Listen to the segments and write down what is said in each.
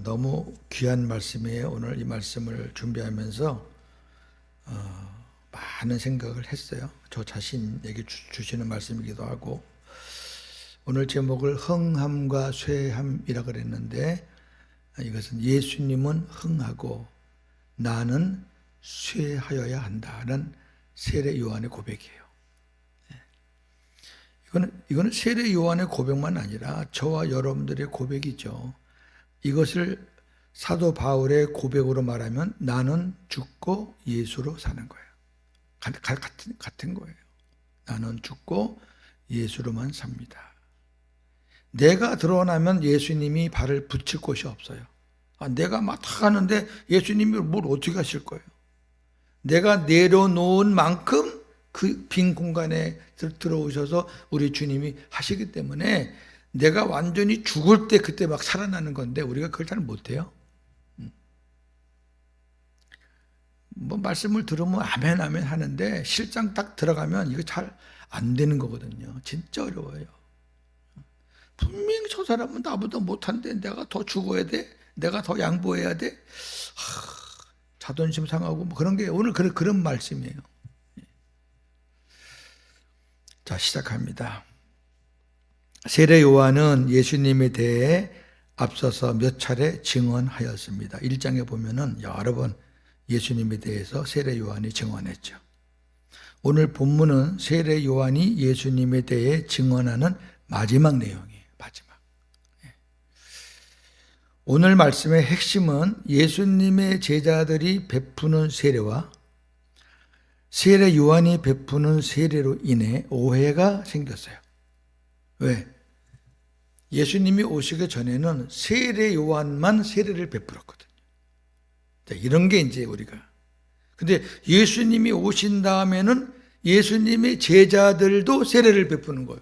너무 귀한 말씀이에요. 오늘 이 말씀을 준비하면서 많은 생각을 했어요. 저 자신에게 주시는 말씀이기도 하고, 오늘 제목을 흥함과 쇠함이라 그랬는데, 이것은 예수님은 흥하고 나는 쇠하여야 한다는 세례 요한의 고백이에요. 이거는 세례 요한의 고백만 아니라 저와 여러분들의 고백이죠. 이것을 사도 바울의 고백으로 말하면 나는 죽고 예수로 사는 거예요. 같은 거예요. 나는 죽고 예수로만 삽니다. 내가 드러나면 예수님이 발을 붙일 곳이 없어요. 내가 막 다 가는데 예수님이 뭘 어떻게 하실 거예요? 내가 내려놓은 만큼 그 빈 공간에 들어오셔서 우리 주님이 하시기 때문에 내가 완전히 죽을 때 그때 막 살아나는 건데 우리가 그걸 잘 못해요. 뭐 말씀을 들으면 아멘 아멘 하는데 실장 딱 들어가면 이거 잘 안 되는 거거든요. 진짜 어려워요. 분명히 저 사람은 나보다 못한데 내가 더 죽어야 돼? 내가 더 양보해야 돼? 자존심 상하고 뭐 그런 게 오늘 그런 말씀이에요. 자, 시작합니다. 세례 요한은 예수님에 대해 앞서서 몇 차례 증언하였습니다. 1장에 보면은 여러 번 예수님에 대해서 세례 요한이 증언했죠. 오늘 본문은 세례 요한이 예수님에 대해 증언하는 마지막 내용이에요. 마지막. 오늘 말씀의 핵심은 예수님의 제자들이 베푸는 세례와 세례 요한이 베푸는 세례로 인해 오해가 생겼어요. 왜? 예수님이 오시기 전에는 세례 요한만 세례를 베풀었거든요. 자, 이런 게 이제 우리가. 근데 예수님이 오신 다음에는 예수님의 제자들도 세례를 베푸는 거예요.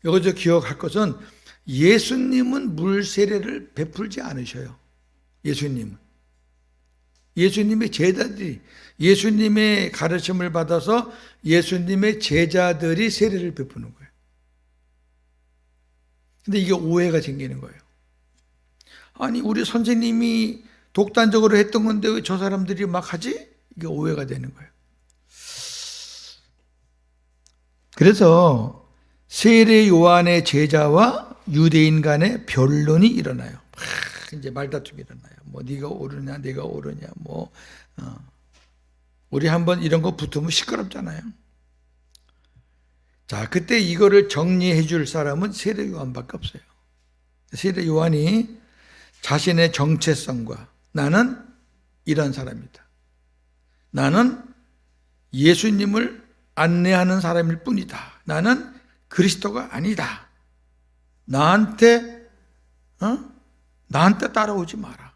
여기서 기억할 것은 예수님은 물 세례를 베풀지 않으셔요. 예수님은. 예수님의 제자들이 예수님의 가르침을 받아서 예수님의 제자들이 세례를 베푸는 거예요. 근데 이게 오해가 생기는 거예요. 아니 우리 선생님이 독단적으로 했던 건데 왜 저 사람들이 막 하지? 이게 오해가 되는 거예요. 그래서 세례 요한의 제자와 유대인 간의 변론이 일어나요. 이제 말다툼이 일어나요. 뭐 네가 옳으냐 내가 옳으냐 뭐 우리 한번 이런 거 붙으면 시끄럽잖아요. 자, 그때 이거를 정리해 줄 사람은 세례 요한밖에 없어요. 세례 요한이 자신의 정체성과 나는 이런 사람이다. 나는 예수님을 안내하는 사람일 뿐이다. 나는 그리스도가 아니다. 나한테 따라오지 마라.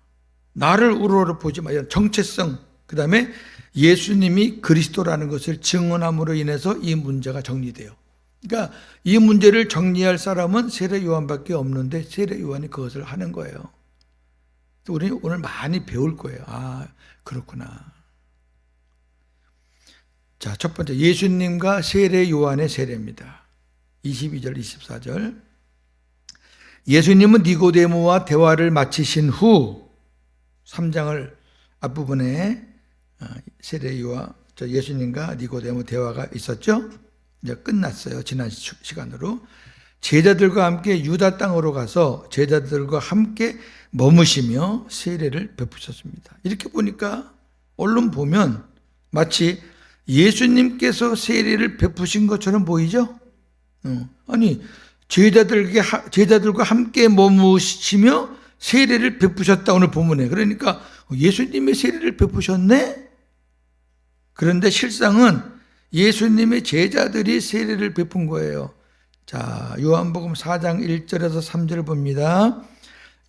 나를 우러러 보지 마. 이런 정체성, 그 다음에 예수님이 그리스도라는 것을 증언함으로 인해서 이 문제가 정리돼요. 그러니까 이 문제를 정리할 사람은 세례 요한밖에 없는데 세례 요한이 그것을 하는 거예요. 우리 오늘 많이 배울 거예요. 그렇구나. 자, 첫 번째 예수님과 세례 요한의 세례입니다. 22절, 24절. 예수님은 니고데모와 대화를 마치신 후 3장을 앞부분에 세례 요한 예수님과 니고데모 대화가 있었죠. 이제 끝났어요. 지난 시간으로. 제자들과 함께 유다 땅으로 가서 제자들과 함께 머무시며 세례를 베푸셨습니다. 이렇게 보니까 얼른 보면 마치 예수님께서 세례를 베푸신 것처럼 보이죠? 아니 제자들과 함께 머무시며 세례를 베푸셨다 오늘 본문에. 그러니까 예수님의 세례를 베푸셨네? 그런데 실상은 예수님의 제자들이 세례를 베푼 거예요. 자, 요한복음 4장 1절에서 3절을 봅니다.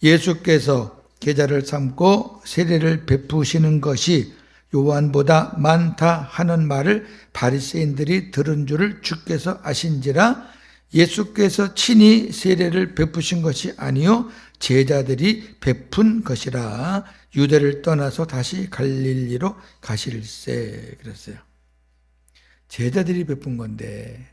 예수께서 계자를 삼고 세례를 베푸시는 것이 요한보다 많다 하는 말을 바리새인들이 들은 줄을 주께서 아신지라. 예수께서 친히 세례를 베푸신 것이 아니요 제자들이 베푼 것이라. 유대를 떠나서 다시 갈릴리로 가실세. 그랬어요. 제자들이 베푼 건데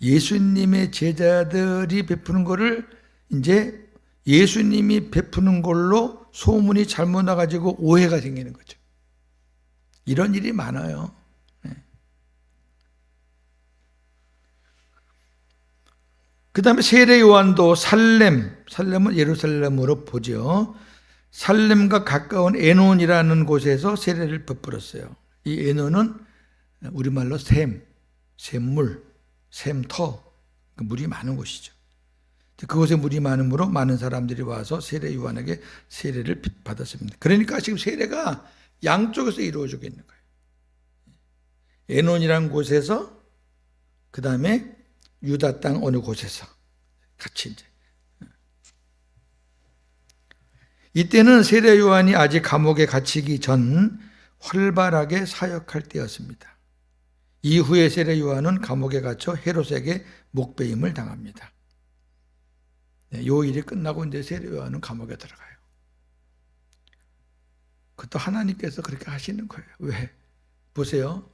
예수님의 제자들이 베푸는 거를 이제 예수님이 베푸는 걸로 소문이 잘못 나가지고 오해가 생기는 거죠. 이런 일이 많아요. 그 다음에 세례 요한도 살렘은 예루살렘으로 보죠. 살렘과 가까운 에논이라는 곳에서 세례를 베풀었어요. 이 에논은 우리말로 샘물, 샘터, 물이 많은 곳이죠. 그곳에 물이 많으므로 많은 사람들이 와서 세례 요한에게 세례를 받았습니다. 그러니까 지금 세례가 양쪽에서 이루어지고 있는 거예요. 에논이라는 곳에서, 그 다음에 유다 땅 어느 곳에서 같이 이제. 이때는 세례 요한이 아직 감옥에 갇히기 전 활발하게 사역할 때였습니다. 이후에 세례 요한은 감옥에 갇혀 헤롯에게 목배임을 당합니다. 요 일이 끝나고 이제 세례 요한은 감옥에 들어가요. 그것도 하나님께서 그렇게 하시는 거예요. 왜? 보세요.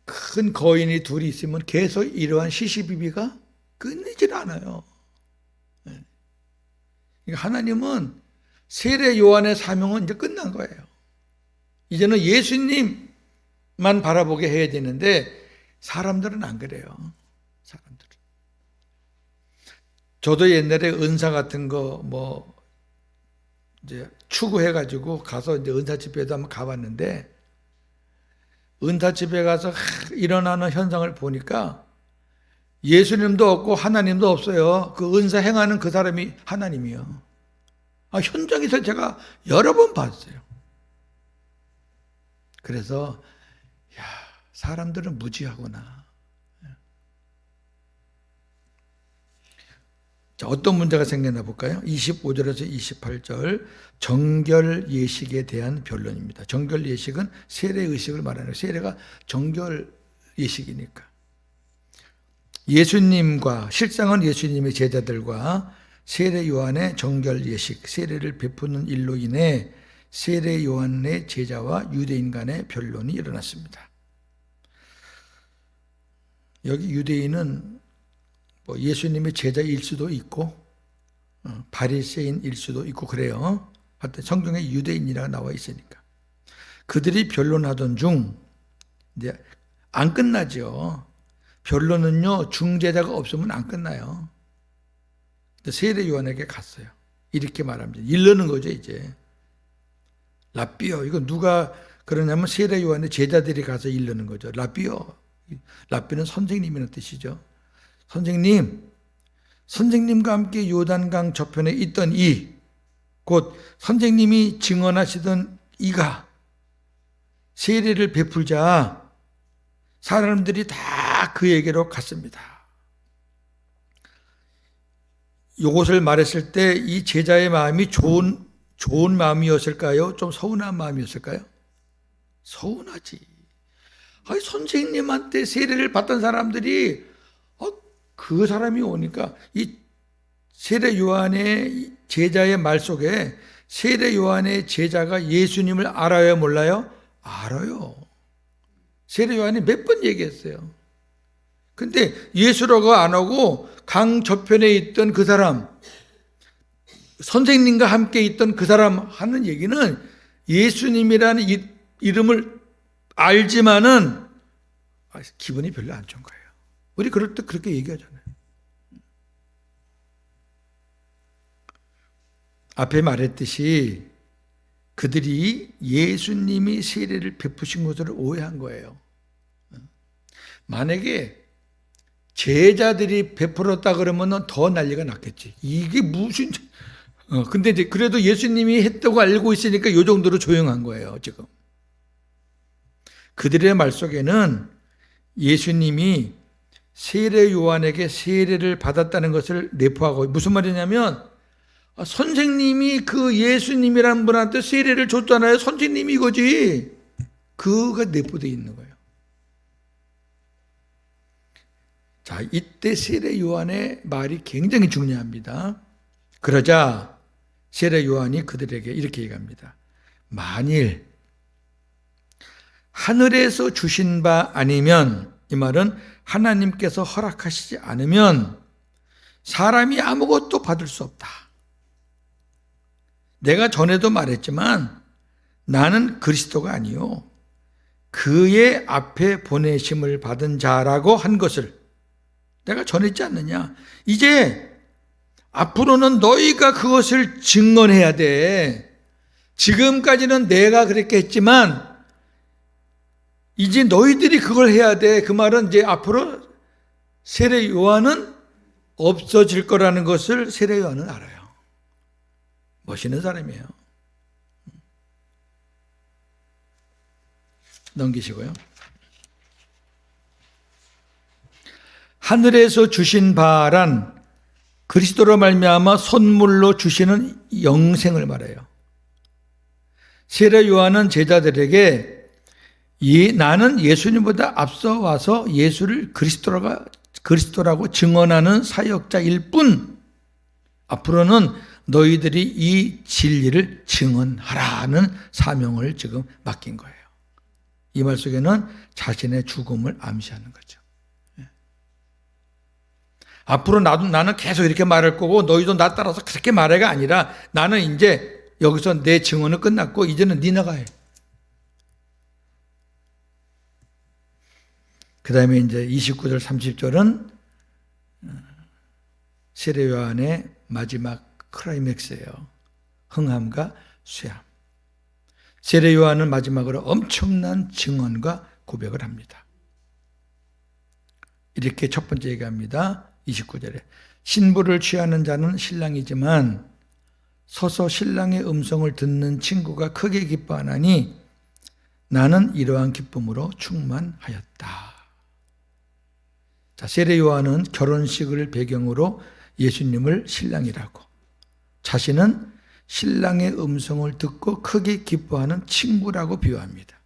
큰 거인이 둘이 있으면 계속 이러한 시시비비가 끊이질 않아요. 그러니까 하나님은 세례 요한의 사명은 이제 끝난 거예요. 이제는 예수님만 바라보게 해야 되는데 사람들은 안 그래요. 사람들은. 저도 옛날에 은사 같은 거 이제 추구해가지고 가서 이제 은사 집회도 한번 가봤는데, 은사 집회 가서 일어나는 현상을 보니까 예수님도 없고 하나님도 없어요. 그 은사 행하는 그 사람이 하나님이요. 현장에서 제가 여러 번 봤어요. 그래서 사람들은 무지하구나. 자, 어떤 문제가 생겼나 볼까요? 25절에서 28절 정결 예식에 대한 변론입니다. 정결 예식은 세례 의식을 말하는, 세례가 정결 예식이니까. 예수님과, 실상은 예수님의 제자들과 세례 요한의 정결 예식, 세례를 베푸는 일로 인해 세례 요한의 제자와 유대인 간의 변론이 일어났습니다. 여기 유대인은 예수님의 제자일 수도 있고 바리새인일 수도 있고 그래요. 하여튼 성경에 유대인이라고 나와 있으니까. 그들이 변론하던 중 이제 안 끝나죠. 변론은요, 중재자가 없으면 안 끝나요. 세례 요한에게 갔어요. 이렇게 말합니다. 이르는 거죠, 이제. 라삐어, 이거 누가 그러냐면 세례 요한의 제자들이 가서 이르는 거죠. 라삐어. 라삐는 선생님이라는 뜻이죠. 선생님과 함께 요단강 저편에 있던 곧 선생님이 증언하시던 이가 세례를 베풀자 사람들이 다 그에게로 갔습니다. 이것을 말했을 때 이 제자의 마음이 좋은 마음이었을까요? 좀 서운한 마음이었을까요? 서운하지. 선생님한테 세례를 받던 사람들이 그 사람이 오니까, 이 세례 요한의 제자의 말 속에 세례 요한의 제자가 예수님을 알아요, 몰라요? 알아요. 세례 요한이 몇 번 얘기했어요. 근데 예수라고 안 하고 강 저편에 있던 그 사람, 선생님과 함께 있던 그 사람 하는 얘기는 예수님이라는 이름을 알지만은 기분이 별로 안 좋은 거예요. 우리 그럴 때 그렇게 얘기하잖아요. 앞에 말했듯이 그들이 예수님이 세례를 베푸신 것을 오해한 거예요. 만약에 제자들이 베풀었다 그러면 더 난리가 났겠지. 이게 무슨, 근데 이제 그래도 예수님이 했다고 알고 있으니까 이 정도로 조용한 거예요, 지금. 그들의 말 속에는 예수님이 세례 요한에게 세례를 받았다는 것을 내포하고, 무슨 말이냐면 선생님이 그 예수님이라는 분한테 세례를 줬잖아요. 선생님이 이거지. 그거가 내포되어 있는 거예요. 자, 이때 세례 요한의 말이 굉장히 중요합니다. 그러자 세례 요한이 그들에게 이렇게 얘기합니다. 만일 하늘에서 주신 바 아니면, 이 말은 하나님께서 허락하시지 않으면 사람이 아무것도 받을 수 없다. 내가 전에도 말했지만 나는 그리스도가 아니요 그의 앞에 보내심을 받은 자라고 한 것을 내가 전했지 않느냐. 이제 앞으로는 너희가 그것을 증언해야 돼. 지금까지는 내가 그렇게 했지만 이제 너희들이 그걸 해야 돼. 그 말은 이제 앞으로 세례 요한은 없어질 거라는 것을 세례 요한은 알아요. 멋있는 사람이에요. 넘기시고요. 하늘에서 주신 바란 그리스도로 말미암아 선물로 주시는 영생을 말해요. 세례 요한은 제자들에게 나는 예수님보다 앞서 와서 예수를 그리스도라고 증언하는 사역자일 뿐 앞으로는 너희들이 이 진리를 증언하라는 사명을 지금 맡긴 거예요. 이 말 속에는 자신의 죽음을 암시하는 거죠. 앞으로 나는 계속 이렇게 말할 거고 너희도 나 따라서 그렇게 말해가 아니라 나는 이제 여기서 내 증언은 끝났고 이제는 니네가 해. 그 다음에 이제 29절 30절은 세례 요한의 마지막 클라이맥스예요. 흥함과 쇠함. 세례 요한은 마지막으로 엄청난 증언과 고백을 합니다. 이렇게 첫 번째 얘기합니다. 29절에 신부를 취하는 자는 신랑이지만 서서 신랑의 음성을 듣는 친구가 크게 기뻐하나니 나는 이러한 기쁨으로 충만하였다. 자, 세례 요한은 결혼식을 배경으로 예수님을 신랑이라고, 자신은 신랑의 음성을 듣고 크게 기뻐하는 친구라고 비유합니다.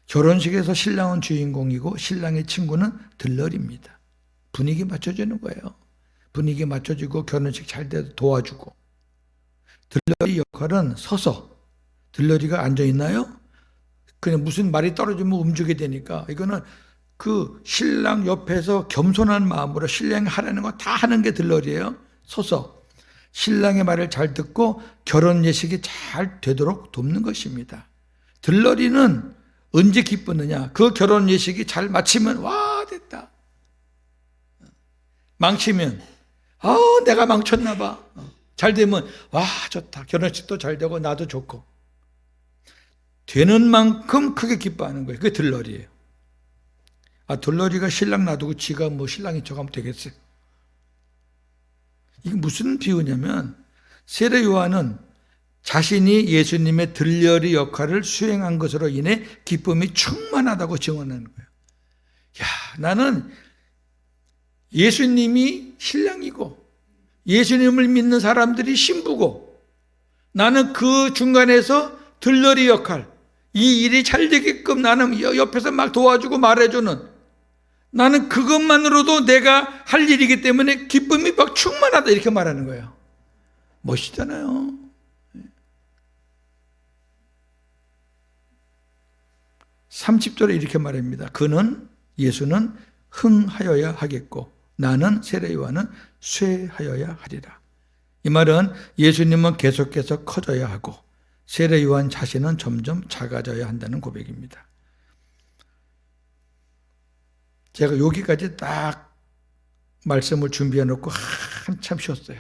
결혼식에서 신랑은 주인공이고 신랑의 친구는 들러리입니다. 분위기 맞춰주는 거예요. 분위기 맞춰주고 결혼식 잘 돼도 도와주고. 들러리 역할은 서서, 들러리가 앉아있나요? 그냥 무슨 말이 떨어지면 움직이게 되니까 이거는 그 신랑 옆에서 겸손한 마음으로 신랑이 하라는 거 다 하는 게 들러리예요. 서서 신랑의 말을 잘 듣고 결혼 예식이 잘 되도록 돕는 것입니다. 들러리는 언제 기쁘느냐? 그 결혼 예식이 잘 마치면 와 됐다. 망치면 내가 망쳤나 봐. 잘 되면 와 좋다. 결혼식도 잘 되고 나도 좋고. 되는 만큼 크게 기뻐하는 거예요. 그게 들러리예요. 들러리가 신랑 놔두고 지가 뭐 신랑인 척하면 되겠어요? 이게 무슨 비유냐면 세례 요한은 자신이 예수님의 들러리 역할을 수행한 것으로 인해 기쁨이 충만하다고 증언하는 거예요. 나는 예수님이 신랑이고 예수님을 믿는 사람들이 신부고 나는 그 중간에서 들러리 역할, 이 일이 잘 되게끔 나는 옆에서 막 도와주고 말해주는, 나는 그것만으로도 내가 할 일이기 때문에 기쁨이 막 충만하다 이렇게 말하는 거예요. 멋있잖아요. (30절에) 이렇게 말합니다. 예수는 흥하여야 하겠고 나는 세례 요한은 쇠하여야 하리라. 이 말은 예수님은 계속해서 커져야 하고 세례 요한 자신은 점점 작아져야 한다는 고백입니다. 제가 여기까지 딱 말씀을 준비해 놓고 한참 쉬었어요.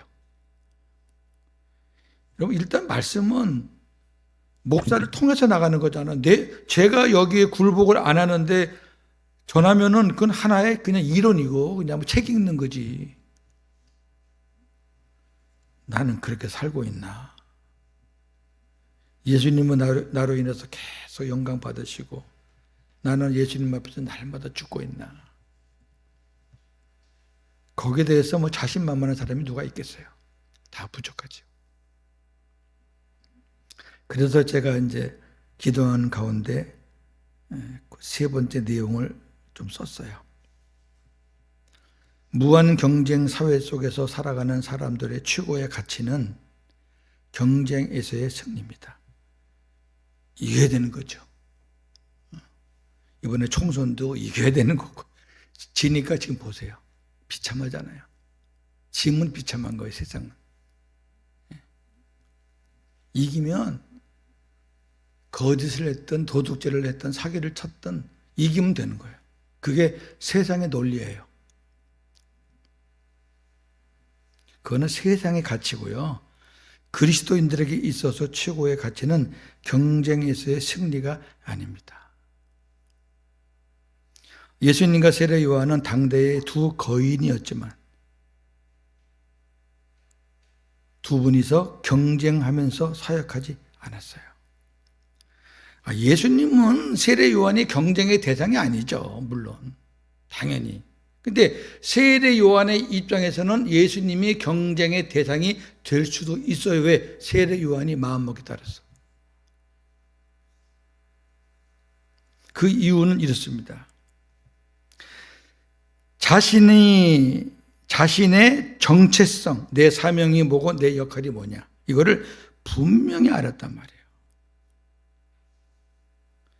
여러분, 일단 말씀은 목사를 통해서 나가는 거잖아. 제가 여기에 굴복을 안 하는데 전하면은 그건 하나의 그냥 이론이고 그냥 뭐 책 읽는 거지. 나는 그렇게 살고 있나? 예수님은 나로 인해서 계속 영광 받으시고 나는 예수님 앞에서 날마다 죽고 있나? 거기에 대해서 뭐 자신만만한 사람이 누가 있겠어요? 다 부족하죠. 그래서 제가 이제 기도하는 가운데 세 번째 내용을 좀 썼어요. 무한 경쟁 사회 속에서 살아가는 사람들의 최고의 가치는 경쟁에서의 승리입니다. 이겨야 되는 거죠. 이번에 총선도 이겨야 되는 거고, 지니까 지금 보세요. 비참하잖아요. 짐은 비참한 거예요, 세상은. 이기면 거짓을 했든 도둑질을 했든 사기를 쳤든 이기면 되는 거예요. 그게 세상의 논리예요. 그거는 세상의 가치고요. 그리스도인들에게 있어서 최고의 가치는 경쟁에서의 승리가 아닙니다. 예수님과 세례 요한은 당대의 두 거인이었지만 두 분이서 경쟁하면서 사역하지 않았어요. 예수님은 세례 요한이 경쟁의 대상이 아니죠. 물론 당연히. 근데 세례 요한의 입장에서는 예수님이 경쟁의 대상이 될 수도 있어요. 왜? 세례 요한이 마음먹기 따라서. 그 이유는 이렇습니다. 자신의 정체성, 내 사명이 뭐고 내 역할이 뭐냐, 이거를 분명히 알았단 말이에요.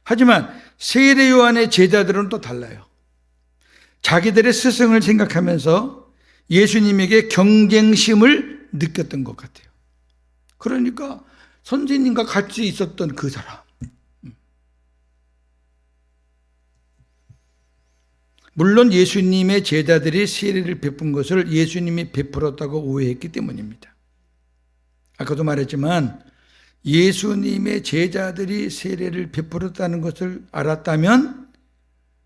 하지만 세례 요한의 제자들은 또 달라요. 자기들의 스승을 생각하면서 예수님에게 경쟁심을 느꼈던 것 같아요. 그러니까 선생님과 같이 있었던 그 사람, 물론 예수님의 제자들이 세례를 베푼 것을 예수님이 베풀었다고 오해했기 때문입니다. 아까도 말했지만 예수님의 제자들이 세례를 베풀었다는 것을 알았다면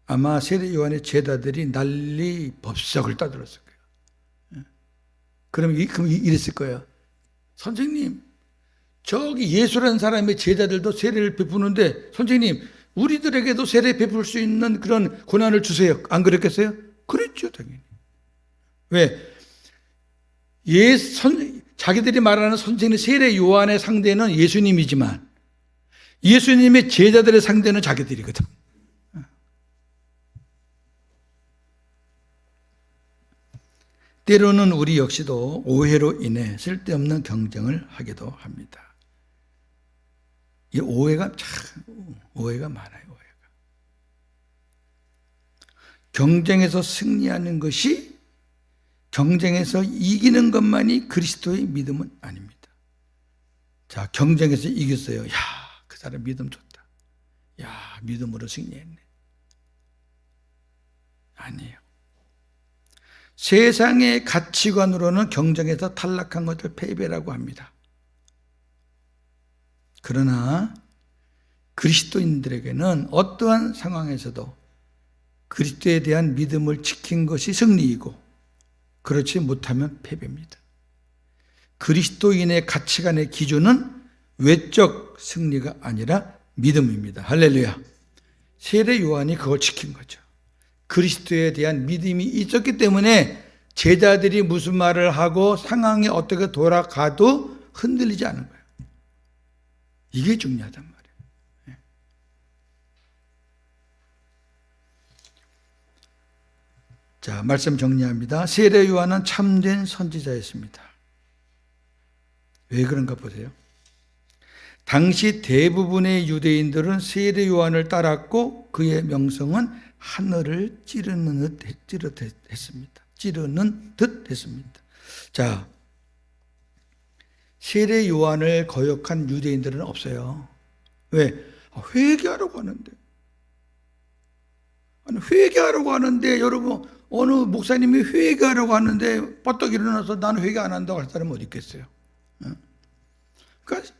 아마 세례 요한의 제자들이 난리 법석을 떠들었을 거예요. 그럼 이랬을 거예요. 선생님, 저기 예수라는 사람의 제자들도 세례를 베푸는데 선생님, 우리들에게도 세례 베풀 수 있는 그런 고난을 주세요. 안 그랬겠어요? 그랬죠, 당연히. 왜? 자기들이 말하는 선생님, 세례 요한의 상대는 예수님이지만 예수님의 제자들의 상대는 자기들이거든. 때로는 우리 역시도 오해로 인해 쓸데없는 경쟁을 하기도 합니다. 이 오해가 많아요. 경쟁에서 승리하는 것이, 경쟁에서 이기는 것만이 그리스도의 믿음은 아닙니다. 자, 경쟁에서 이겼어요. 야, 그 사람 믿음 좋다. 야, 믿음으로 승리했네. 아니에요. 세상의 가치관으로는 경쟁에서 탈락한 것을 패배라고 합니다. 그러나 그리스도인들에게는 어떠한 상황에서도 그리스도에 대한 믿음을 지킨 것이 승리이고 그렇지 못하면 패배입니다. 그리스도인의 가치관의 기준은 외적 승리가 아니라 믿음입니다. 할렐루야. 세례 요한이 그걸 지킨 거죠. 그리스도에 대한 믿음이 있었기 때문에 제자들이 무슨 말을 하고 상황이 어떻게 돌아가도 흔들리지 않은 거예요. 이게 중요하단 말이에요. 자, 말씀 정리합니다. 세례 요한은 참된 선지자였습니다. 왜 그런가 보세요. 당시 대부분의 유대인들은 세례 요한을 따랐고 그의 명성은 하늘을 찌르는 듯 했습니다. 자, 세례 요한을 거역한 유대인들은 없어요. 왜? 회개하라고 하는데. 아니, 회개하라고 하는데, 여러분, 어느 목사님이 회개하라고 하는데 뻗떡 일어나서 나는 회개 안 한다고 할 사람은 어디 있겠어요? 그러니까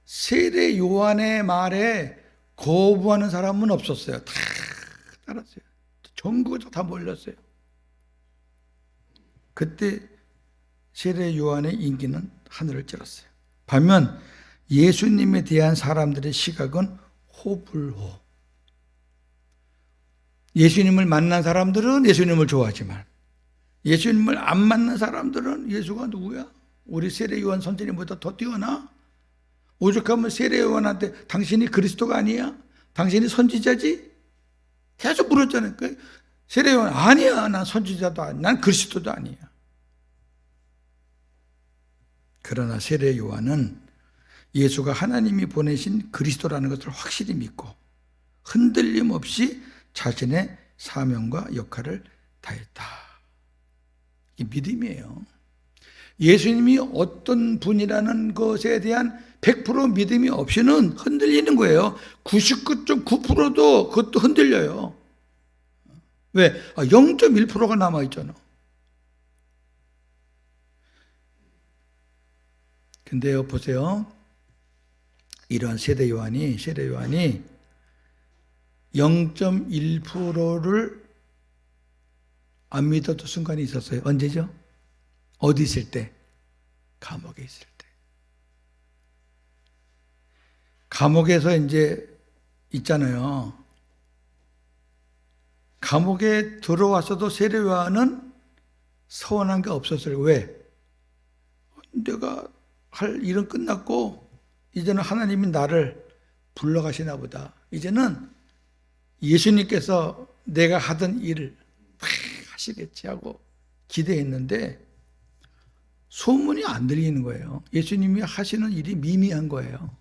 세례 요한의 말에 거부하는 사람은 없었어요. 다 따랐어요. 전국에서 다 몰렸어요. 그때 세례 요한의 인기는 하늘을 찌렀어요. 반면 예수님에 대한 사람들의 시각은 호불호. 예수님을 만난 사람들은 예수님을 좋아하지만 예수님을 안 만난 사람들은 예수가 누구야? 우리 세례 요한 선생님보다 더 뛰어나? 오죽하면 세례 요한한테 당신이 그리스도가 아니야? 당신이 선지자지? 계속 물었잖아요. 세례 요한 아니야. 난 선지자도 아니야. 난 그리스도도 아니야. 그러나 세례 요한은 예수가 하나님이 보내신 그리스도라는 것을 확실히 믿고 흔들림 없이 자신의 사명과 역할을 다했다. 이게 믿음이에요. 예수님이 어떤 분이라는 것에 대한 100% 믿음이 없이는 흔들리는 거예요. 99.9%도 그것도 흔들려요. 왜? 0.1%가 남아있잖아. 근데요, 보세요. 이러한 세례 요한이 0.1%를 안 믿었던 순간이 있었어요. 언제죠? 어디 있을 때? 감옥에 있을 때. 감옥에서 이제 있잖아요. 감옥에 들어와서도 세례 요한은 서운한 게 없었어요. 왜? 내가 할 일은 끝났고 이제는 하나님이 나를 불러가시나 보다. 이제는 예수님께서 내가 하던 일을 하시겠지 하고 기대했는데 소문이 안 들리는 거예요. 예수님이 하시는 일이 미미한 거예요.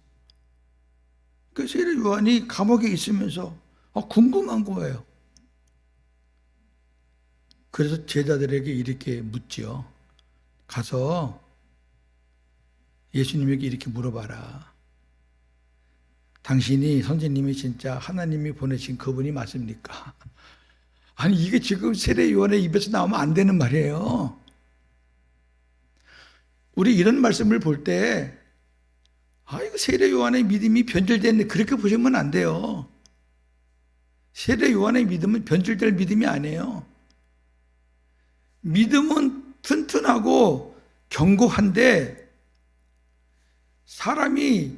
그 세례 요한이 감옥에 있으면서 궁금한 거예요. 그래서 제자들에게 이렇게 묻지요. 가서 예수님에게 이렇게 물어봐라. 당신이 선생님이 진짜 하나님이 보내신 그분이 맞습니까? 아니 이게 지금 세례 요한의 입에서 나오면 안 되는 말이에요. 우리 이런 말씀을 볼 때 이거 세례 요한의 믿음이 변질됐네 그렇게 보시면 안 돼요. 세례 요한의 믿음은 변질될 믿음이 아니에요. 믿음은 튼튼하고 견고한데 사람이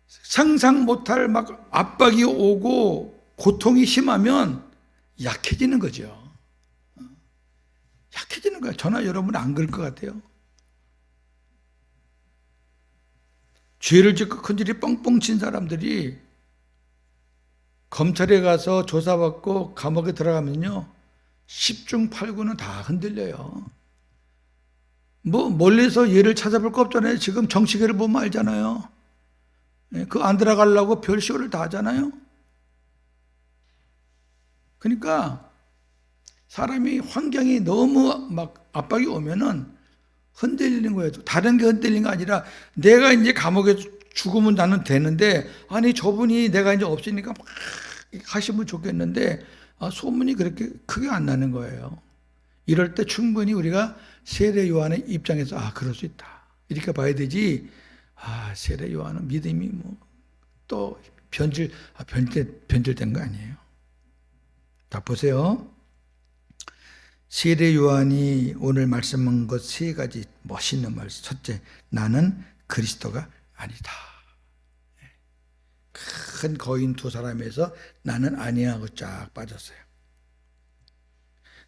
상상 못할 막 압박이 오고 고통이 심하면 약해지는 거죠. 약해지는 거예요. 저나 여러분 안 그럴 것 같아요. 죄를 짓고 큰일이 뻥뻥 친 사람들이 검찰에 가서 조사받고 감옥에 들어가면요 10중 8구는 다 흔들려요. 뭐 멀리서 얘를 찾아볼 거 없잖아요. 지금 정치계를 보면 알잖아요. 그 안 들어가려고 별시호를 다 하잖아요. 그러니까 사람이 환경이 너무 막 압박이 오면은 흔들리는 거예요. 다른 게 흔들리는 게 아니라 내가 이제 감옥에 죽으면 나는 되는데 아니 저분이 내가 이제 없으니까 막 하시면 좋겠는데 소문이 그렇게 크게 안 나는 거예요. 이럴 때 충분히 우리가 세례 요한의 입장에서 그럴 수 있다 이렇게 봐야 되지. 세례 요한은 믿음이 뭐 또 변질된 거 아니에요. 자 보세요. 세례 요한이 오늘 말씀한 것 세 가지 멋있는 말씀. 첫째, 나는 그리스도가 아니다. 큰 거인 두 사람에서 나는 아니하고 쫙 빠졌어요.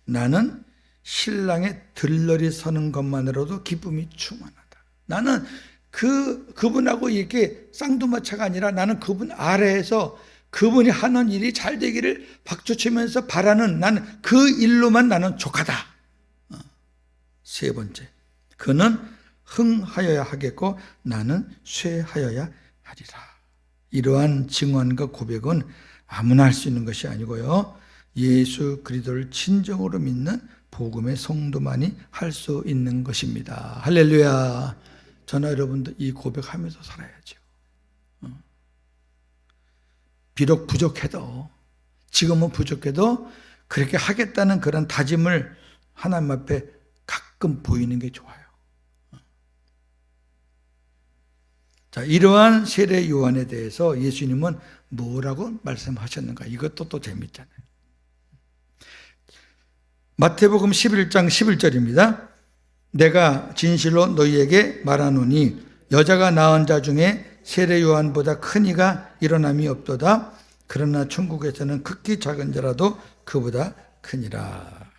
나는 신랑의 들러리 서는 것만으로도 기쁨이 충만하다. 나는 그분하고 이렇게 쌍두마차가 아니라 나는 그분 아래에서 그분이 하는 일이 잘 되기를 박수치면서 바라는 나는 그 일로만 나는 족하다. 세 번째, 그는 흥하여야 하겠고 나는 쇠하여야 하리라. 이러한 증언과 고백은 아무나 할 수 있는 것이 아니고요. 예수 그리스도를 진정으로 믿는 복음의 성도만이 할 수 있는 것입니다. 할렐루야. 저나 여러분도 이 고백하면서 살아야죠. 비록 부족해도 지금은 부족해도 그렇게 하겠다는 그런 다짐을 하나님 앞에 가끔 보이는 게 좋아요. 자, 이러한 세례 요한에 대해서 예수님은 뭐라고 말씀하셨는가? 이것도 또 재밌잖아요. 마태복음 11장 11절입니다. 내가 진실로 너희에게 말하노니 여자가 낳은 자 중에 세례 요한보다 큰 이가 일어남이 없도다. 그러나 천국에서는 극히 작은 자라도 그보다 크니라.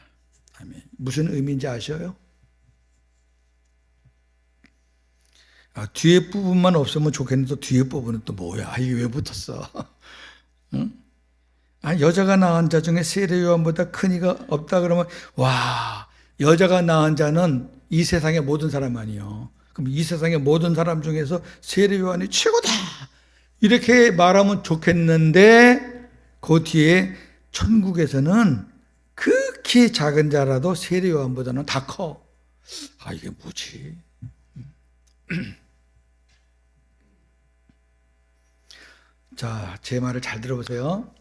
아멘. 무슨 의미인지 아셔요? 뒤에 부분만 없으면 좋겠는데 또 뒤에 부분은 또 뭐야? 이게 왜 붙었어? 응? 여자가 낳은 자 중에 세례 요한보다 큰 이가 없다 그러면 와, 여자가 낳은 자는 이 세상의 모든 사람 아니요. 그럼 이 세상의 모든 사람 중에서 세례 요한이 최고다 이렇게 말하면 좋겠는데 그 뒤에 천국에서는 극히 작은 자라도 세례 요한보다는 다 커. 이게 뭐지? 자, 제 말을 잘 들어보세요.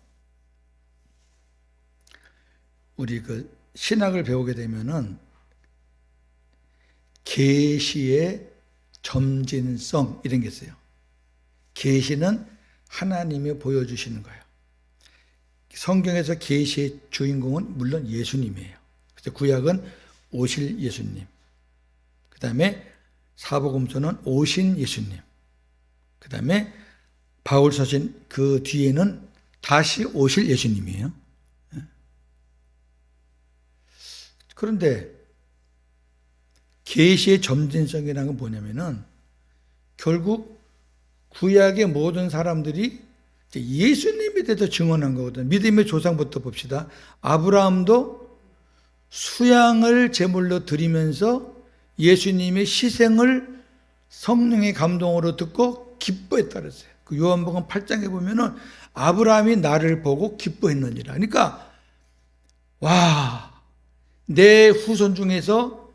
우리 그 신학을 배우게 되면은 계시의 점진성 이런 게 있어요. 계시는 하나님이 보여주시는 거예요. 성경에서 계시의 주인공은 물론 예수님이에요. 그래서 구약은 오실 예수님, 그 다음에 사복음서는 오신 예수님, 그 다음에 바울서신 그 뒤에는 다시 오실 예수님이에요. 그런데 계시의 점진성이라는 건 뭐냐면은 결국 구약의 모든 사람들이 예수님에 대해서 증언한 거거든요. 믿음의 조상부터 봅시다. 아브라함도 수양을 제물로 드리면서 예수님의 희생을 성령의 감동으로 듣고 기뻐했다 그랬어요. 그 요한복음 8장에 보면은 아브라함이 나를 보고 기뻐했느니라. 그러니까 내 후손 중에서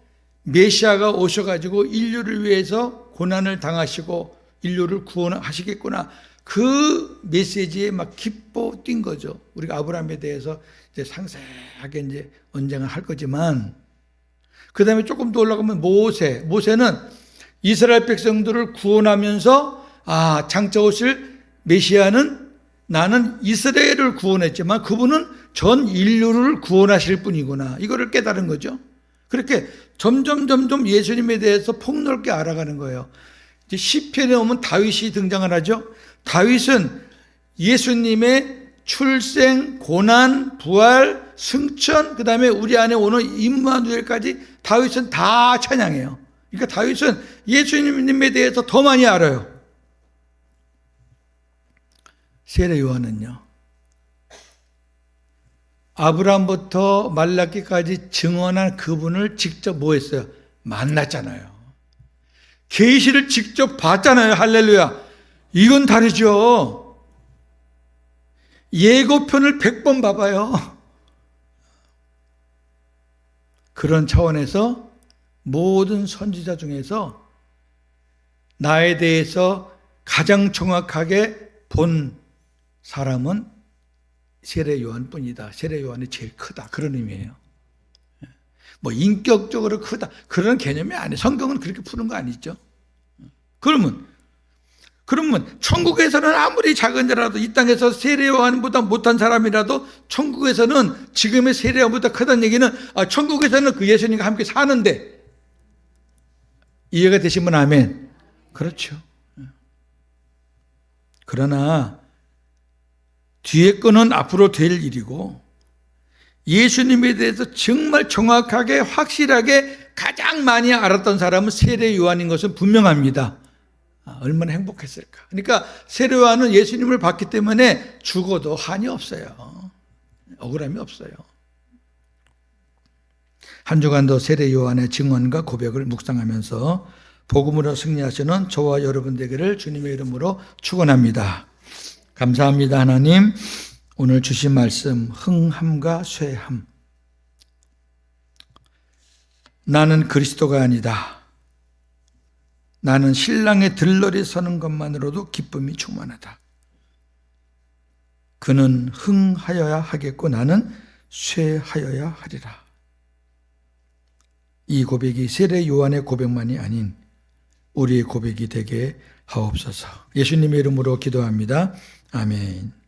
메시아가 오셔가지고 인류를 위해서 고난을 당하시고 인류를 구원하시겠구나. 그 메시지에 막 기뻐 뛴 거죠. 우리가 아브라함에 대해서 이제 상세하게 이제 언젠가 할 거지만, 그 다음에 조금 더 올라가면 모세는 이스라엘 백성들을 구원하면서 장차 오실 메시아는 나는 이스라엘을 구원했지만 그분은 전 인류를 구원하실 분이구나. 이거를 깨달은 거죠. 그렇게 점점 예수님에 대해서 폭넓게 알아가는 거예요. 이제 시편에 오면 다윗이 등장을 하죠. 다윗은 예수님의 출생, 고난, 부활, 승천, 그 다음에 우리 안에 오는 임마누엘까지 다윗은 다 찬양해요. 그러니까 다윗은 예수님에 대해서 더 많이 알아요. 세례 요한은요, 아브라함부터 말라기까지 증언한 그분을 직접 뭐 했어요? 만났잖아요. 계시를 직접 봤잖아요. 할렐루야. 이건 다르죠. 예고편을 100번 봐봐요. 그런 차원에서 모든 선지자 중에서 나에 대해서 가장 정확하게 본 사람은 세례 요한뿐이다. 세례 요한이 제일 크다. 그런 의미예요. 뭐 인격적으로 크다 그런 개념이 아니에요. 성경은 그렇게 푸는 거 아니죠. 그러면 천국에서는 아무리 작은 자라도, 이 땅에서 세례 요한보다 못한 사람이라도 천국에서는 지금의 세례 요한보다 크다는 얘기는 천국에서는 그 예수님과 함께 사는데, 이해가 되시면 아멘. 그렇죠. 그러나 뒤에 거는 앞으로 될 일이고, 예수님에 대해서 정말 정확하게 확실하게 가장 많이 알았던 사람은 세례 요한인 것은 분명합니다. 얼마나 행복했을까. 그러니까 세례 요한은 예수님을 봤기 때문에 죽어도 한이 없어요. 억울함이 없어요. 한 주간도 세례 요한의 증언과 고백을 묵상하면서 복음으로 승리하시는 저와 여러분 되기를 주님의 이름으로 축원합니다. 감사합니다. 하나님, 오늘 주신 말씀 흥함과 쇠함, 나는 그리스도가 아니다. 나는 신랑의 들러리 서는 것만으로도 기쁨이 충만하다. 그는 흥하여야 하겠고 나는 쇠하여야 하리라. 이 고백이 세례 요한의 고백만이 아닌 우리의 고백이 되게 하옵소서. 예수님의 이름으로 기도합니다. 아멘.